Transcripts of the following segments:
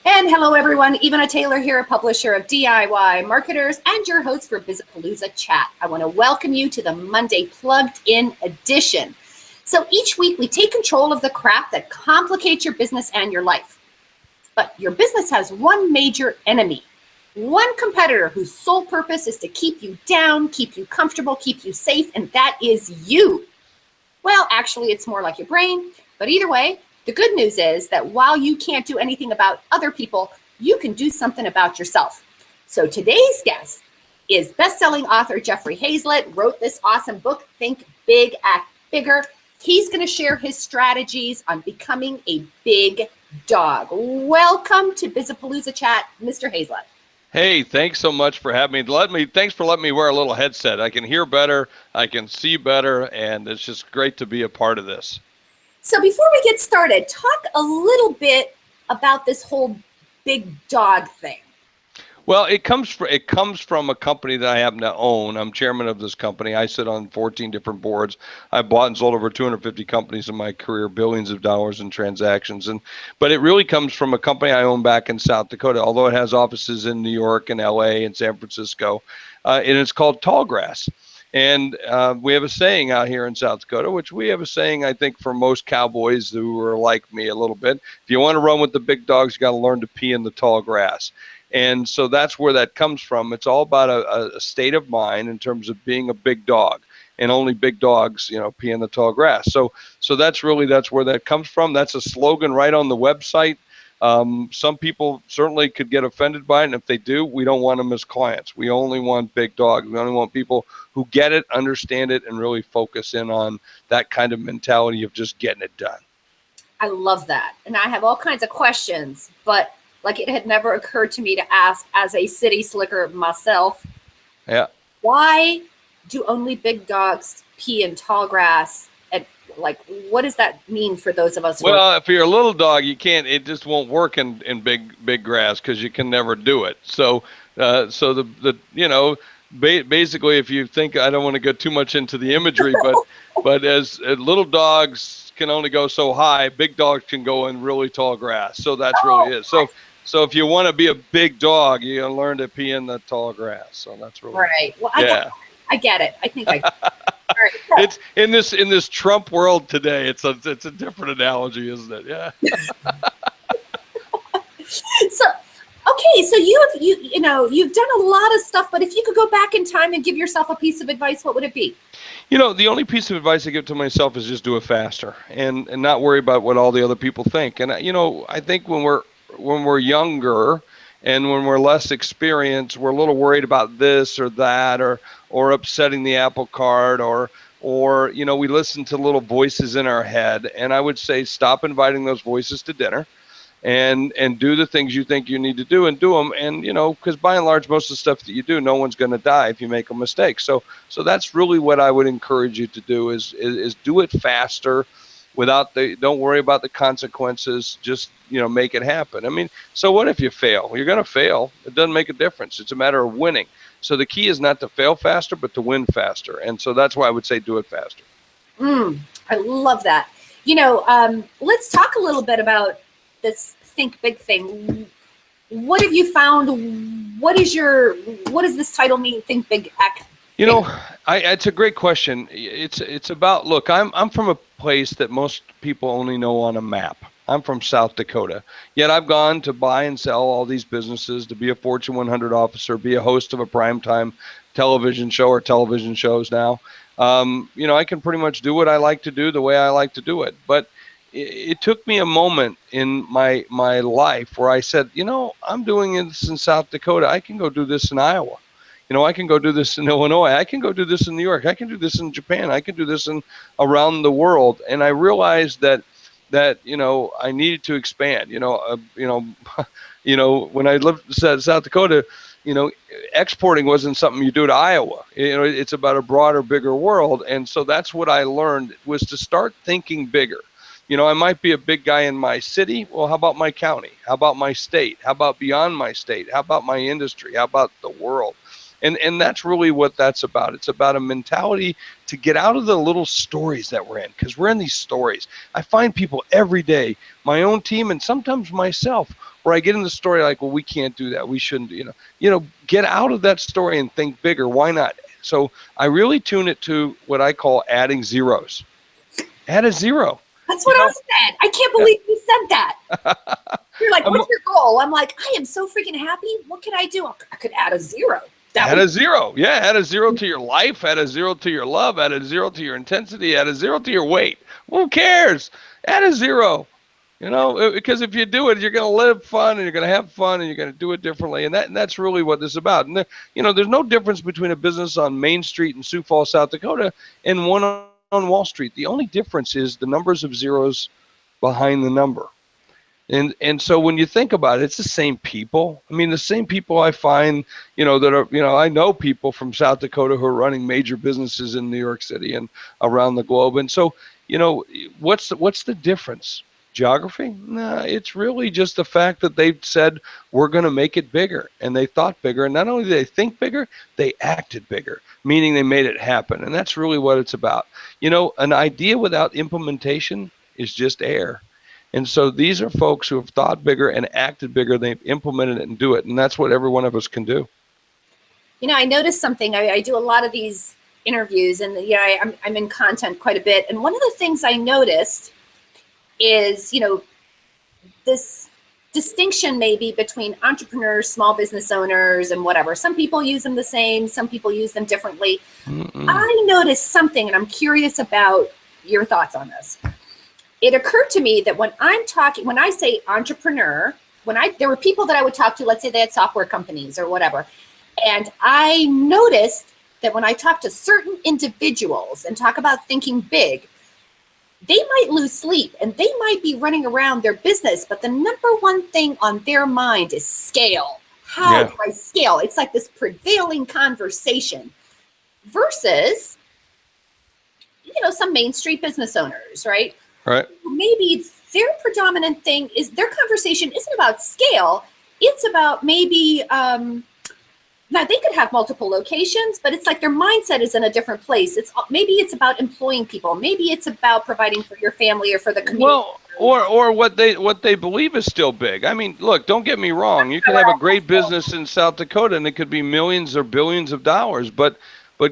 And hello, everyone. Ivana Taylor here, a publisher of DIY Marketers and your host for Bizapalooza Chat. I want to welcome you to the Monday Plugged In edition. So each week we take control of the crap that complicates your business and your life. But your business has one major enemy, one competitor whose sole purpose is to keep you down, keep you comfortable, keep you safe, and that is you. Well, actually, it's more like your brain, but either way, the good news is that while you can't do anything about other people, you can do something about yourself. So today's guest is best-selling author Jeffrey Hazlett, wrote this awesome book, Think Big, Act Bigger. He's going to share his strategies on becoming a big dog. Welcome to Bizapalooza Chat, Mr. Hazlett. Hey, thanks so much for having me. Thanks for letting me wear a little headset. I can hear better, I can see better, and it's just great to be a part of this. So before we get started, talk a little bit about this whole big dog thing. Well, it comes from a company that I happen to own. I'm chairman of this company. I sit on 14 different boards. I've bought and sold over 250 companies in my career, billions of dollars in transactions. But it really comes from a company I own back in South Dakota, although it has offices in New York and LA and San Francisco. And it's called Tallgrass. And we have a saying out here in South Dakota, which we have a saying, I think, for most cowboys who are like me a little bit. If you want to run with the big dogs, you got to learn to pee in the tall grass. And so that's where that comes from. It's all about a state of mind in terms of being a big dog. And only big dogs, pee in the tall grass. So that's where that comes from. That's a slogan right on the website. Some people certainly could get offended by it, and if they do, we don't want them as clients. We only want big dogs. We only want people who get it, understand it, and really focus in on that kind of mentality of just getting it done. I love that. And I have all kinds of questions, but it had never occurred to me to ask as a city slicker myself. Yeah. Why do only big dogs pee in tall grass? What does that mean for those of us? Well, if you're a little dog, you can't. It just won't work in big grass because you can never do it. So basically, if you think, I don't want to go too much into the imagery, but as little dogs can only go so high, big dogs can go in really tall grass. So that's really it. So if you want to be a big dog, you gotta learn to pee in the tall grass. So that's really right. Well, I get it. I think I. Right. It's in this Trump world today. It's a different analogy, isn't it? Yeah. So you've done a lot of stuff, but if you could go back in time and give yourself a piece of advice, what would it be? The only piece of advice I give to myself is just do it faster and not worry about what all the other people think. And I think when we're younger and when we're less experienced, we're a little worried about this or that or upsetting the apple cart or we listen to little voices in our head. And I would say stop inviting those voices to dinner and do the things you think you need to do and do them. And, because by and large, most of the stuff that you do, no one's going to die if you make a mistake. So that's really what I would encourage you to do is do it faster don't worry about the consequences. Just, make it happen. I mean, so what if you fail? You're going to fail. It doesn't make a difference. It's a matter of winning. So the key is not to fail faster, but to win faster. And so that's why I would say do it faster. I love that. Let's talk a little bit about this Think Big thing. What have you found? What does this title mean? Think Big, Act Big? It's a great question. It's about, look, I'm from a place that most people only know on a map. I'm from South Dakota, yet I've gone to buy and sell all these businesses, to be a Fortune 100 officer, be a host of a primetime television show or television shows now. I can pretty much do what I like to do the way I like to do it. But it took me a moment in my life where I said, I'm doing this in South Dakota. I can go do this in Iowa. I can go do this in Illinois. I can go do this in New York. I can do this in Japan. I can do this around the world. And I realized that I needed to expand. When I lived in South Dakota, exporting wasn't something you do to Iowa. It's about a broader, bigger world. And so that's what I learned, was to start thinking bigger. I might be a big guy in my city. Well, how about my county? How about my state? How about beyond my state? How about my industry? How about the world? And that's really what that's about. It's about a mentality to get out of the little stories that we're in, because we're in these stories. I find people every day, my own team and sometimes myself, where I get in the story like, well, we can't do that. We shouldn't, get out of that story and think bigger. Why not? So I really tune it to what I call adding zeros. Add a zero. That's what I said. I can't believe you said that. You're like, what's your goal? I'm like, I am so freaking happy. What could I do? I could add a zero. Add a zero. Yeah, add a zero to your life, add a zero to your love, add a zero to your intensity, add a zero to your weight. Who cares? Add a zero. Because if you do it, you're going to live fun and you're going to have fun and you're going to do it differently. And that's really what this is about. And there's no difference between a business on Main Street in Sioux Falls, South Dakota, and one on Wall Street. The only difference is the numbers of zeros behind the number. And so when you think about it, it's the same people. I mean, the same people I find, that are, I know people from South Dakota who are running major businesses in New York City and around the globe. And so, what's the difference? Geography? Nah, it's really just the fact that they've said, we're going to make it bigger. And they thought bigger. And not only did they think bigger, they acted bigger, meaning they made it happen. And that's really what it's about. An idea without implementation is just air. And so these are folks who have thought bigger and acted bigger. They've implemented it and do it. And that's what every one of us can do. I noticed something. I do a lot of these interviews, and I'm in content quite a bit. And one of the things I noticed is, this distinction maybe between entrepreneurs, small business owners, and whatever. Some people use them the same. Some people use them differently. I noticed something, and I'm curious about your thoughts on this. It occurred to me that when I say entrepreneur, there were people that I would talk to, let's say they had software companies or whatever. And I noticed that when I talk to certain individuals and talk about thinking big, they might lose sleep and they might be running around their business, but the number one thing on their mind is scale. How do I scale? It's like this prevailing conversation versus, some Main Street business owners, right? Right. Maybe their predominant thing is their conversation isn't about scale. It's about maybe, now they could have multiple locations, but it's like their mindset is in a different place. Maybe it's about employing people. Maybe it's about providing for your family or for the community. Well, or what they believe is still big. I mean, look, don't get me wrong. You can have a great business in South Dakota and it could be millions or billions of dollars, but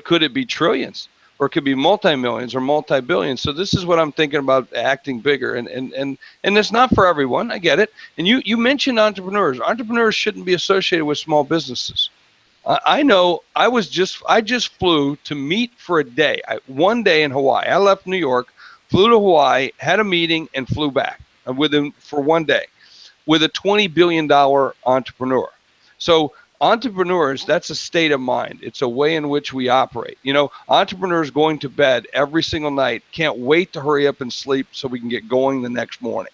could it be trillions? Or it could be multi-millions or multi-billions. So this is what I'm thinking about, acting bigger. And it's not for everyone. I get it. And you mentioned entrepreneurs. Entrepreneurs shouldn't be associated with small businesses. I know I just flew to meet for a day, one day in Hawaii. I left New York, flew to Hawaii, had a meeting, and flew back with him for one day with a $20 billion entrepreneur. So entrepreneurs, that's a state of mind. It's a way in which we operate. Entrepreneurs going to bed every single night can't wait to hurry up and sleep so we can get going the next morning.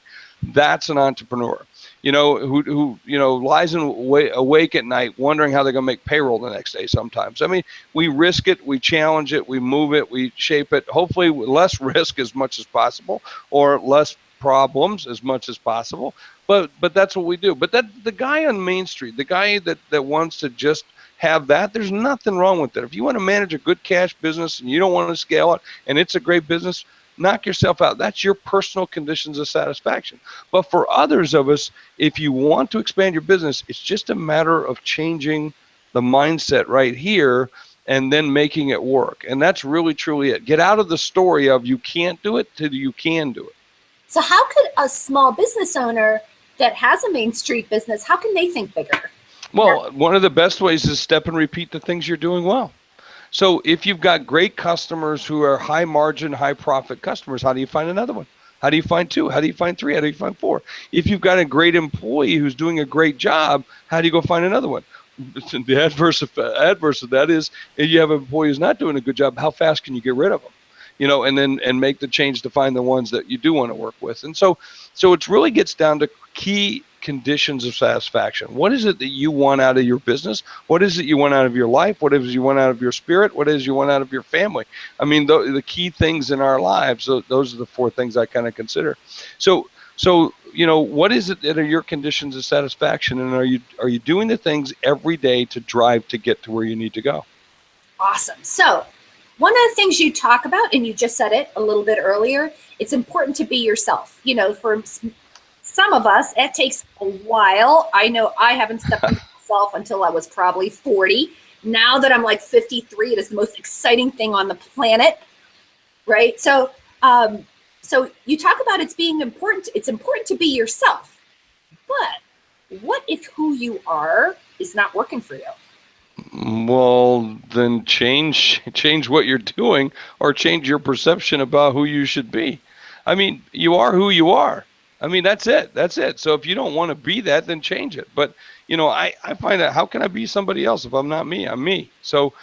That's an entrepreneur. Who lies awake at night wondering how they're going to make payroll the next day sometimes. I mean, we risk it, we challenge it, we move it, we shape it, hopefully with less risk as much as possible or less problems as much as possible. But that's what we do. But the guy on Main Street, the guy that wants to just have that, there's nothing wrong with it. If you want to manage a good cash business and you don't want to scale it and it's a great business, knock yourself out. That's your personal conditions of satisfaction. But for others of us, if you want to expand your business, it's just a matter of changing the mindset right here and then making it work. And that's really, truly it. Get out of the story of you can't do it to you can do it. So how could a small business owner that has a Main Street business, how can they think bigger? Well, one of the best ways is step and repeat the things you're doing well. So if you've got great customers who are high margin, high profit customers, how do you find another one? How do you find two? How do you find three? How do you find four? If you've got a great employee who's doing a great job, how do you go find another one? The adverse of that is if you have an employee who's not doing a good job, how fast can you get rid of them? And make the change to find the ones that you do want to work with. And so it really gets down to key conditions of satisfaction. What is it that you want out of your business? What is it you want out of your life? What is it you want out of your spirit? What is it you want out of your family? I mean, the key things in our lives, those are the four things I kind of consider. So what is it that are your conditions of satisfaction, and are you doing the things every day to drive to get to where you need to go? Awesome. So, one of the things you talk about, and you just said it a little bit earlier, it's important to be yourself. For some of us, it takes a while. I know I haven't stepped into myself until I was probably 40. Now that I'm like 53, it is the most exciting thing on the planet, right? So, so you talk about it's being important. It's important to be yourself. But what if who you are is not working for you? Well, then change what you're doing, or change your perception about who you should be. I mean, you are who you are. I mean, that's it. That's it. So if you don't want to be that, then change it. But I find out, how can I be somebody else if I'm not me? I'm me. So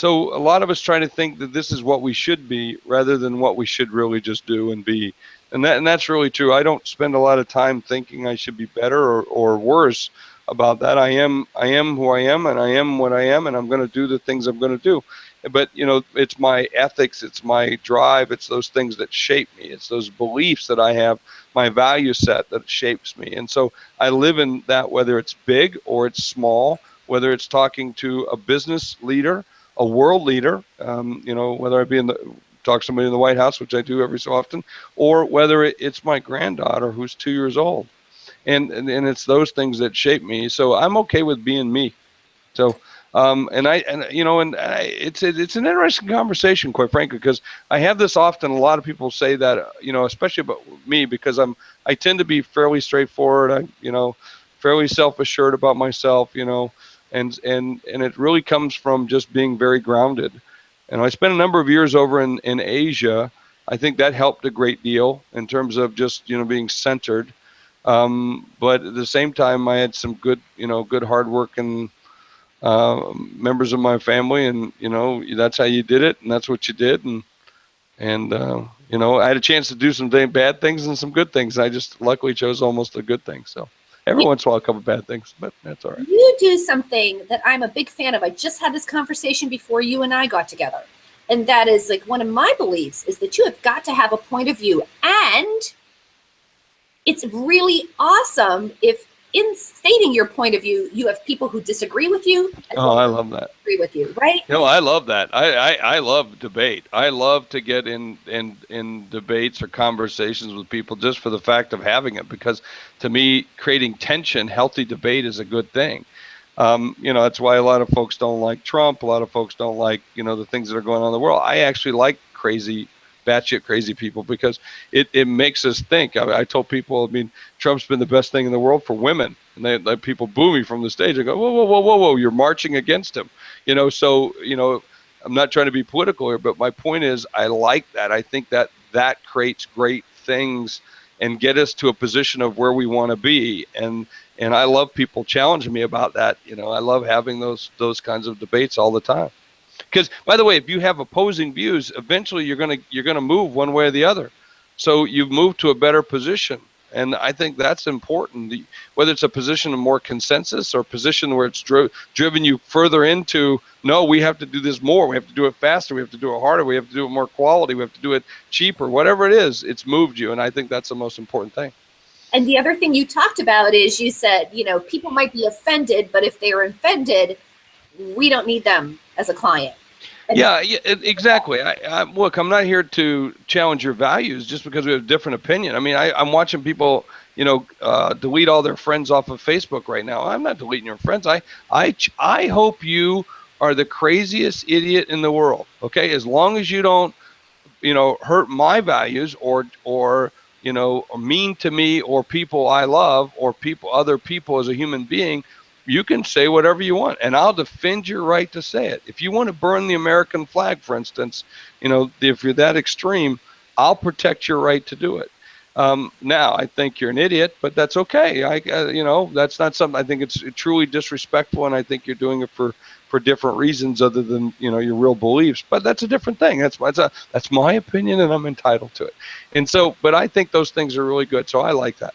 a lot of us try to think that this is what we should be rather than what we should really just do and be. And that's really true. I don't spend a lot of time thinking I should be better or worse about that. I am who I am, and I am what I am, and I'm going to do the things I'm going to do. But it's my ethics, it's my drive, it's those things that shape me, it's those beliefs that I have, my value set that shapes me. And so I live in that, whether it's big or it's small, whether it's talking to a business leader, a world leader, whether I be talk to somebody in the White House, which I do every so often, or whether it's my granddaughter who's 2 years old. And it's those things that shape me. So I'm okay with being me. So it's an interesting conversation, quite frankly, because I have this often. A lot of people say that, especially about me, because I tend to be fairly straightforward. Fairly self-assured about myself, and it really comes from just being very grounded. And I spent a number of years over in Asia. I think that helped a great deal in terms of just, being centered. But at the same time, I had some good hardworking members of my family, and that's how you did it, and that's what you did, and I had a chance to do some bad things and some good things. I just luckily chose almost the good things. So every once in a while, a couple bad things, but that's all right. You do something that I'm a big fan of. I just had this conversation before you and I got together, and that is, like, one of my beliefs is that you have got to have a point of view, and it's really awesome if in stating your point of view, you have people who disagree with you. I love that. Agree with you, right? I love that. I love debate. I love to get in debates or conversations with people just for the fact of having it, because to me, creating tension, healthy debate is a good thing. That's why a lot of folks don't like Trump. A lot of folks don't like, the things that are going on in the world. I actually like batshit crazy people, because it makes us think. I told people, Trump's been the best thing in the world for women, and they people boo me from the stage. I go, whoa, you're marching against him, So I'm not trying to be political here, but my point is, I like that. I think that creates great things and get us to a position of where we want to be, and I love people challenging me about that. I love having those kinds of debates all the time. Because, by the way, if you have opposing views, eventually you're gonna move one way or the other. So you've moved to a better position, and I think that's important. Whether it's a position of more consensus or a position where it's driven you further into, no, we have to do this more, we have to do it faster, we have to do it harder, we have to do it more quality, we have to do it cheaper, whatever it is, it's moved you, and I think that's the most important thing. And the other thing you talked about is, you said, people might be offended, but if they are offended, we don't need them as a client. Yeah, exactly. Look, I'm not here to challenge your values just because we have a different opinion. I'm watching people, delete all their friends off of Facebook right now. I'm not deleting your friends. I hope you are the craziest idiot in the world. Okay, as long as you don't, hurt my values or mean to me or people I love or other people as a human being. You can say whatever you want, and I'll defend your right to say it. If you want to burn the American flag, for instance, if you're that extreme, I'll protect your right to do it. Now, I think you're an idiot, but that's okay. That's not something. I think it's truly disrespectful, and I think you're doing it for different reasons other than your real beliefs. But that's a different thing. That's my opinion, and I'm entitled to it. And so, but I think those things are really good. So I like that.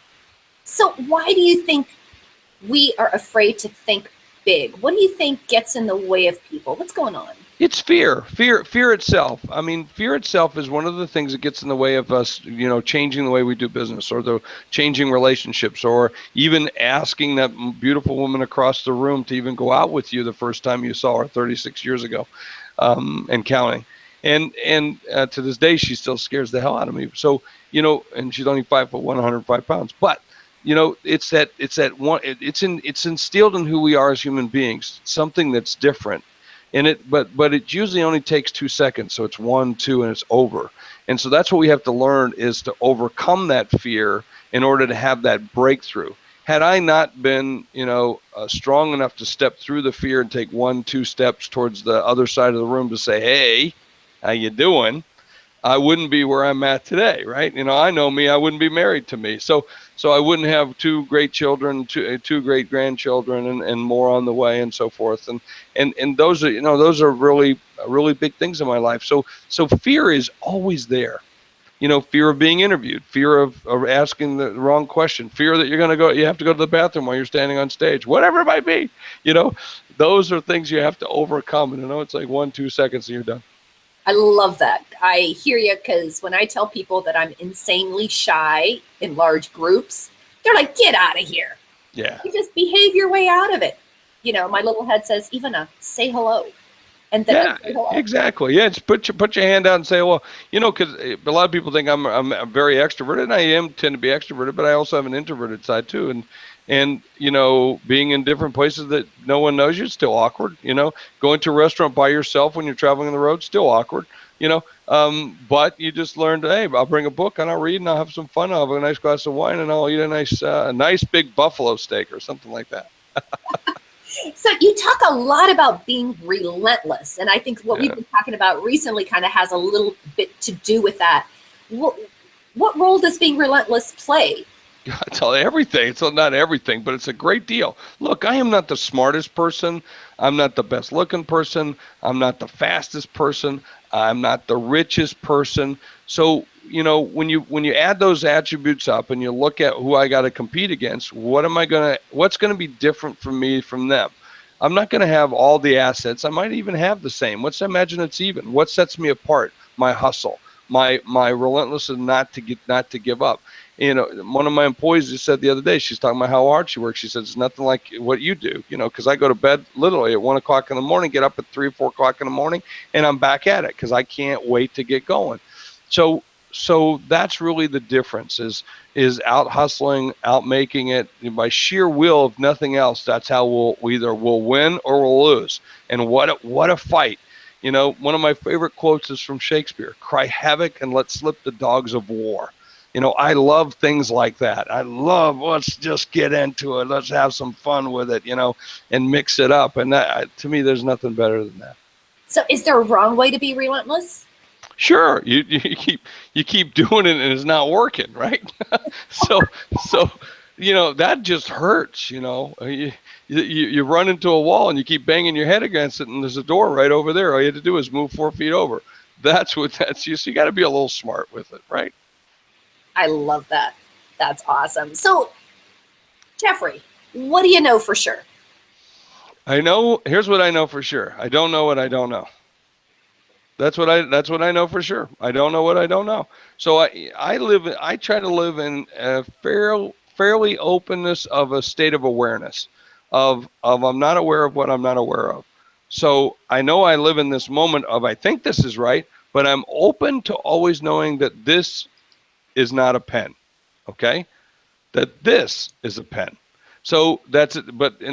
So why do you think we are afraid to think big? What do you think gets in the way of people? What's going on? It's fear itself. I mean, fear itself is one of the things that gets in the way of us, changing the way we do business, or the changing relationships, or even asking that beautiful woman across the room to even go out with you the first time you saw her 36 years ago, and counting. And to this day, she still scares the hell out of me. So, and she's only 5'1", 105 pounds, but it's instilled in who we are as human beings, something that's different. But it usually only takes 2 seconds. So it's 1, 2, and it's over. And so that's what we have to learn, is to overcome that fear in order to have that breakthrough. Had I not been, strong enough to step through the fear and take 1, 2 steps towards the other side of the room to say, "Hey, how you doing?" I wouldn't be where I'm at today, right? I know me, I wouldn't be married to me. So I wouldn't have 2 great children, two great grandchildren, and more on the way, and so forth. And those are really, really big things in my life. So fear is always there. Fear of being interviewed, fear of asking the wrong question, fear that you have to go to the bathroom while you're standing on stage, whatever it might be. Those are things you have to overcome. And it's like 1, 2 seconds and you're done. I love that. I hear you, because when I tell people that I'm insanely shy in large groups, they're like, "Get out of here." Yeah. You just behave your way out of it. My little head says, Ivana, say hello. And then I say hello. Exactly. Yeah, just put your hand out and say, well, because a lot of people think I'm very extroverted, and I tend to be extroverted, but I also have an introverted side too. And being in different places that no one knows you, it's still awkward. Going to a restaurant by yourself when you're traveling on the road, still awkward. But you just learned, hey, I'll bring a book and I'll read and I'll have some fun. I'll have a nice glass of wine and I'll eat a nice big buffalo steak or something like that. So you talk a lot about being relentless, and I think what we've been talking about recently kind of has a little bit to do with that. What role does being relentless play? It's all everything. It's not everything, but it's a great deal. Look, I am not the smartest person. I'm not the best looking person. I'm not the fastest person. I'm not the richest person. So, when you add those attributes up and you look at who I got to compete against, what's going to be different from me from them? I'm not going to have all the assets. I might even have the same. Let's imagine it's even. What sets me apart? My hustle, my relentless and not to give up. One of my employees just said the other day, she's talking about how hard she works. She said, it's nothing like what you do, because I go to bed literally at 1 o'clock in the morning, get up at 3 or 4 o'clock in the morning, and I'm back at it because I can't wait to get going. So that's really the difference, is out hustling, out making it by sheer will, if nothing else. That's how we'll win or we'll lose. And what a fight. One of my favorite quotes is from Shakespeare: "Cry havoc and let slip the dogs of war." I love things like that. I love, let's just get into it. Let's have some fun with it, and mix it up. And that, to me, there's nothing better than that. So is there a wrong way to be relentless? Sure. You keep doing it and it's not working, right? so that just hurts. You run into a wall and you keep banging your head against it, and there's a door right over there. All you have to do is move 4 feet over. That's you. So you got to be a little smart with it, right? I love that. That's awesome. So, Jeffrey, what do you know for sure? Here's what I know for sure. I don't know what I don't know. That's what I know for sure. I don't know what I don't know. So I try to live in a fairly openness of a state of awareness of I'm not aware of what I'm not aware of. So I know I live in this moment of, I think this is right, but I'm open to always knowing that this is not a pen. Okay? That this is a pen. So that's it.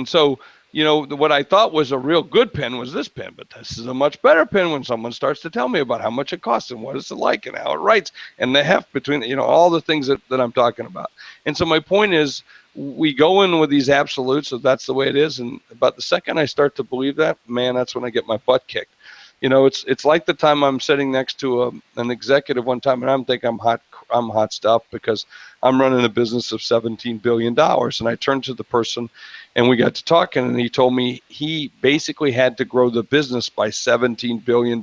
So what I thought was a real good pen was this pen, but this is a much better pen when someone starts to tell me about how much it costs and what it's like and how it writes and the heft between, all the things that I'm talking about. And so my point is, we go in with these absolutes, so that's the way it is. And about the second I start to believe that, man, that's when I get my butt kicked. It's like the time I'm sitting next to an executive one time, and I'm thinking I'm hot stuff because I'm running a business of $17 billion. And I turned to the person and we got to talking, and he told me he basically had to grow the business by $17 billion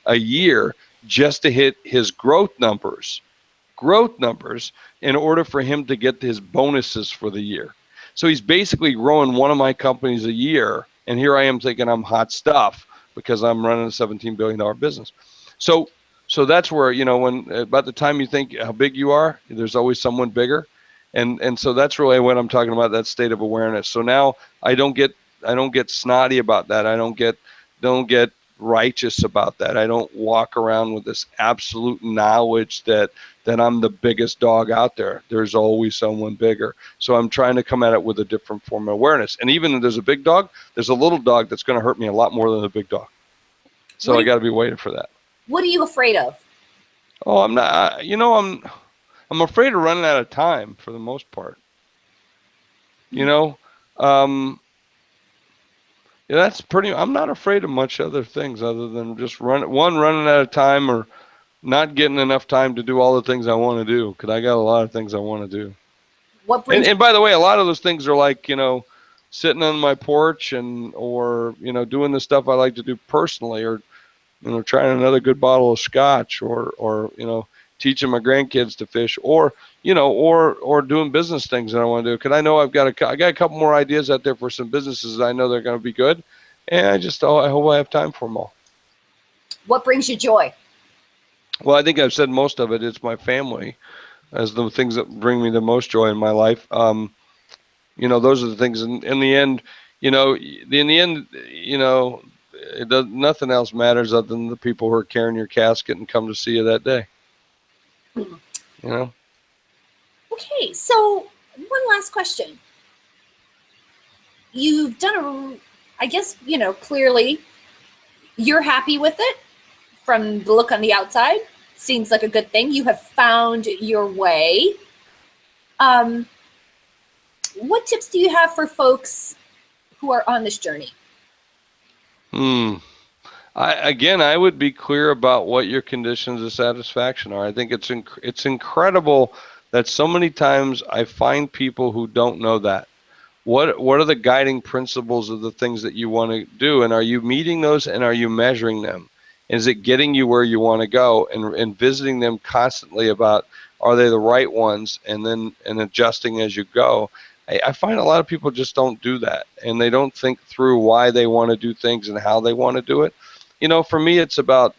a year just to hit his growth numbers in order for him to get his bonuses for the year. So he's basically growing one of my companies a year. And here I am thinking I'm hot stuff because I'm running a $17 billion business. So that's where, when about the time you think how big you are, there's always someone bigger. And so that's really what I'm talking about, that state of awareness. So now I don't get snotty about that. I don't get righteous about that. I don't walk around with this absolute knowledge that I'm the biggest dog out there. There's always someone bigger. So I'm trying to come at it with a different form of awareness. And even if there's a big dog, there's a little dog that's going to hurt me a lot more than the big dog. So I got to be waiting for that. What are you afraid of? Oh, I'm not, I'm afraid of running out of time for the most part. That's I'm not afraid of much other things other than just running out of time or not getting enough time to do all the things I want to do, because I got a lot of things I want to do. And by the way, a lot of those things are like, sitting on my porch or doing the stuff I like to do personally, or trying another good bottle of scotch, or teaching my grandkids to fish, or doing business things that I want to do. Because I know I got a couple more ideas out there for some businesses that I know they're going to be good, and I hope I have time for them all. What brings you joy? Well, I think I've said most of it. It's my family as the things that bring me the most joy in my life. Those are the things. In the end, nothing else matters other than the people who are carrying your casket and come to see you that day. Okay, so one last question. You've done I guess, clearly you're happy with it from the look on the outside. Seems like a good thing. You have found your way. What tips do you have for folks who are on this journey? I would be clear about what your conditions of satisfaction are. I think it's incredible that so many times I find people who don't know that. What are the guiding principles of the things that you want to do, and are you meeting those, and are you measuring them? Is it getting you where you want to go, and visiting them constantly about, are they the right ones, and adjusting as you go? I find a lot of people just don't do that, and they don't think through why they want to do things and how they want to do it. For me, it's about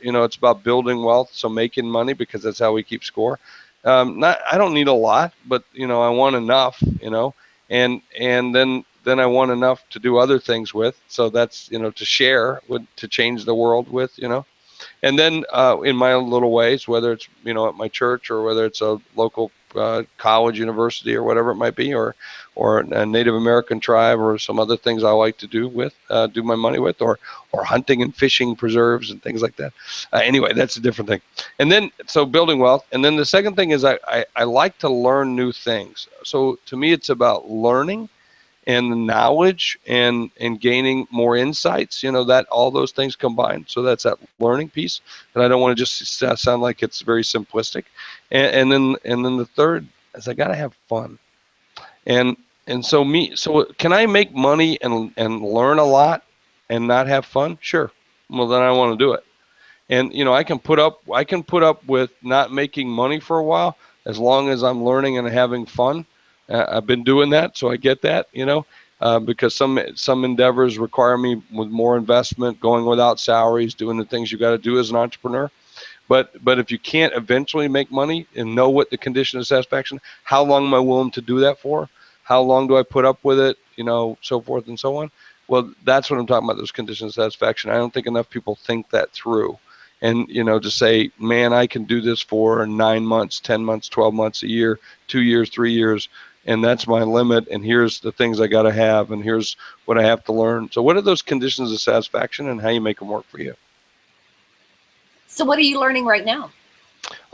building wealth, so making money, because that's how we keep score. I don't need a lot, but I want enough, and then I want enough to do other things with. So that's to share with, to change the world with, and then in my own little ways, whether it's at my church, or whether it's a local college, university, or whatever it might be, or a Native American tribe, or some other things I like to do my money with, or hunting and fishing preserves and things like that. Anyway, that's a different thing. And then, so building wealth. And then the second thing is I like to learn new things. So to me, it's about learning and the knowledge and gaining more insights, that all those things combined. So that's that learning piece. And I don't want to just sound like it's very simplistic. And then the third is I got to have fun. And so can I make money and learn a lot and not have fun? Sure. Well, then I want to do it. And I can put up with not making money for a while, as long as I'm learning and having fun. I've been doing that, so I get that, because some endeavors require me with more investment, going without salaries, doing the things you got to do as an entrepreneur. But if you can't eventually make money and know what the condition of satisfaction, how long am I willing to do that for? How long do I put up with it? So forth and so on. Well, that's what I'm talking about, those conditions of satisfaction. I don't think enough people think that through. And, to say, man, I can do this for 9 months, 10 months, 12 months, a year, 2 years, 3 years, and that's my limit, and here's the things I got to have, and here's what I have to learn. So what are those conditions of satisfaction, and how you make them work for you? So what are you learning right now?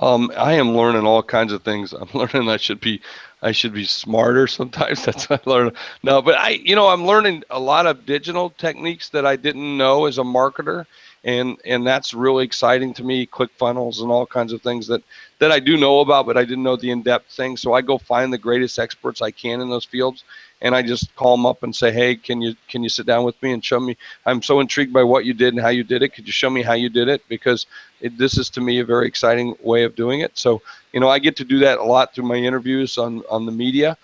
I am learning all kinds of things. I'm learning I should be smarter sometimes. That's what I learned. No, but I'm learning a lot of digital techniques that I didn't know as a marketer. And that's really exciting to me, ClickFunnels and all kinds of things that I do know about, but I didn't know the in-depth things. So I go find the greatest experts I can in those fields, and I just call them up and say, hey, can you sit down with me and show me? I'm so intrigued by what you did and how you did it. Could you show me how you did it? Because this is, to me, a very exciting way of doing it. So, I get to do that a lot through my interviews on the media.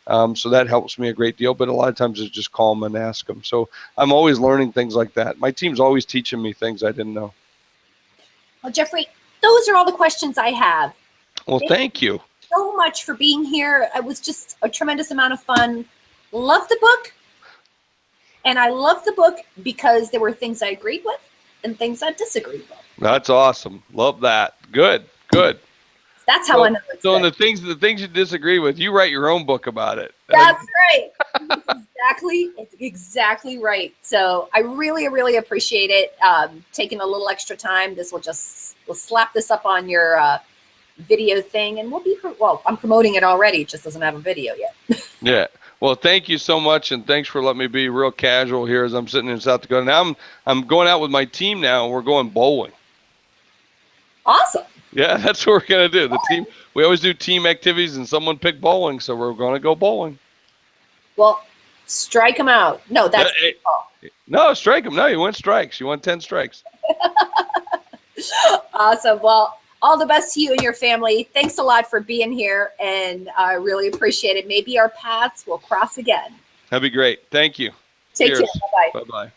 So that helps me a great deal. But a lot of times it's just call them and ask them. So I'm always learning things like that. My team's always teaching me things I didn't know. Well, Jeffrey, those are all the questions I have. Well, thank you so much for being here. It was just a tremendous amount of fun. Love the book. And I love the book because there were things I agreed with and things I disagreed with. That's awesome. Love that. Good. That's how I know it's so good. the things you disagree with, you write your own book about it. That's right. It's exactly right. So I really, really appreciate it. Taking a little extra time. We'll slap this up on your video thing, and I'm promoting it already. It just doesn't have a video yet. Yeah. Well, thank you so much, and thanks for letting me be real casual here as I'm sitting in South Dakota. Now I'm going out with my team now, and we're going bowling. Awesome. Yeah, that's what we're gonna do. The team. We always do team activities, and someone picked bowling, so we're gonna go bowling. Well, strike them out. No, that's no, strike them. No, you went strikes. You won 10 strikes. Awesome. Well, all the best to you and your family. Thanks a lot for being here, and I really appreciate it. Maybe our paths will cross again. That'd be great. Thank you. Take care. Bye-bye. Bye-bye.